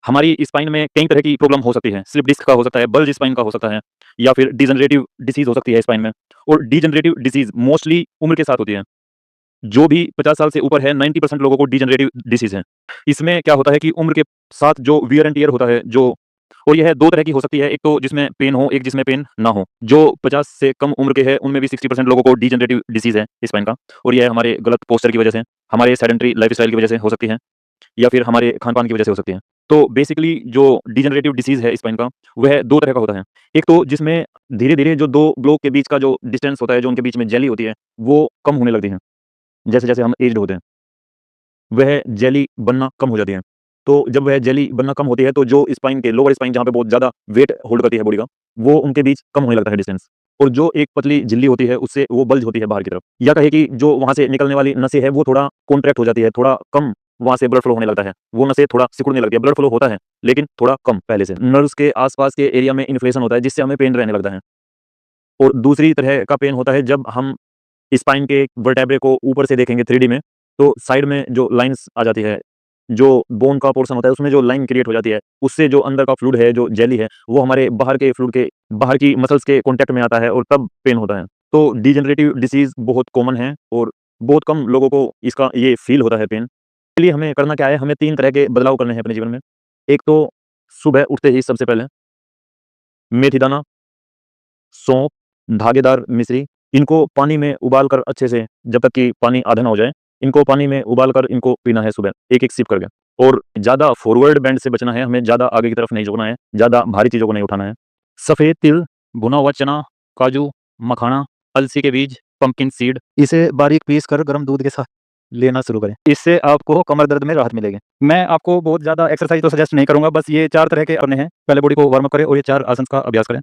हमारी स्पाइन में कई तरह की प्रॉब्लम हो सकती है। स्लिप डिस्क का हो सकता है, बल्ज स्पाइन का हो सकता है या फिर डिजेनरेटिव डिसीज़ हो सकती है स्पाइन में। और डिजेनरेटिव डिसीज़ मोस्टली उम्र के साथ होती है। जो भी 50 साल से ऊपर है 90% लोगों को डिजेनरेटिव डिसीज़ है। इसमें क्या होता है कि उम्र के साथ जो वियर एंड टियर होता है जो और यह 2 तरह की हो सकती है, एक तो जिसमें पेन हो, एक जिसमें पेन ना हो। जो 50 से कम उम्र के हैं, उनमें भी 60% लोगों को डिजेनरेटिव डिसीज़ है स्पाइन का और यह हमारे गलत पोस्चर की वजह से, हमारे सेडेंटरी लाइफ़स्टाइल की वजह से हो सकती है या फिर हमारे खान-पान की वजह से हो सकती है। तो बेसिकली जो डिजेनरेटिव डिसीज़ है स्पाइन का, वह 2 तरह का होता है। एक तो जिसमें धीरे-धीरे जो 2 ब्लॉक के बीच का जो डिस्टेंस होता है, जो उनके बीच में जेली होती है, वो कम होने लगती है, जैसे-जैसे हम एज्ड होते हैं। वह जेली बनना कम हो जाती है। तो जब वह जेली बनना कम होती है तो जो स्पाइन के लोअर स्पाइन जहाँ पे बहुत ज़्यादा वेट होल्ड करती है बॉडी का, वो उनके बीच कम होने लगता है डिस्टेंस। और जो एक पतली झिल्ली होती है उससे वो बल्ज होती है बाहर की तरफ। या कहें कि जो वहाँ से निकलने वाली नसें हैं वो थोड़ा कॉन्ट्रैक्ट हो जाती है, थोड़ा कम वहाँ से ब्लड फ्लो होने लगता है। वो नसें थोड़ा सिकुड़ने लगती है, ब्लड फ्लो होता है लेकिन थोड़ा कम पहले से। नर्व्स के आस-पास के एरिया में इन्फ्लेशन होता है जिससे हमें पेन रहने लगता है। और दूसरी तरह का पेन होता है जब हम स्पाइन के वर्टेब्रे को ऊपर से देखेंगे 3D में, तो साइड में जो लाइन्स आ जाती है, जो बोन का पोर्शन होता है उसमें जो लाइन क्रिएट हो जाती है, उससे जो अंदर का फ्लूइड है, जो जेली है, वो हमारे बाहर के फ्लूइड के बाहर की मसल्स के कॉन्टैक्ट में आता है और तब पेन होता है। तो डिजेनरेटिव डिसीज़ बहुत कॉमन है और बहुत कम लोगों को इसका ये फ़ील होता है पेन। इसके लिए हमें करना क्या है, हमें 3 तरह के बदलाव करने हैं अपने जीवन में। एक तो सुबह उठते ही सबसे पहले मेथी दाना, सौंफ, धागेदार मिश्री, इनको पानी में उबाल कर अच्छे से जब तक कि पानी आधा ना हो जाए, इनको पानी में उबाल कर इनको पीना है सुबह, एक-एक सिप करके। और ज़्यादा फॉरवर्ड बेंड से बचना है, हमें ज़्यादा आगे की तरफ नहीं झुकना है, ज़्यादा भारी चीज़ों को नहीं उठाना है। सफ़ेद तिल, भुना हुआ चना, काजू, मखाना, अलसी के बीज, पंपकिन सीड, इसे बारीक पीस कर गर्म दूध के साथ लेना शुरू करें। इससे आपको कमर दर्द में राहत मिलेगी। मैं आपको बहुत ज़्यादा एक्सरसाइज़ तो सजेस्ट नहीं करूँगा, बस ये 4 तरह के करने हैं। पहले बॉडी को वार्म अप करें और ये 4 आसन का अभ्यास करें।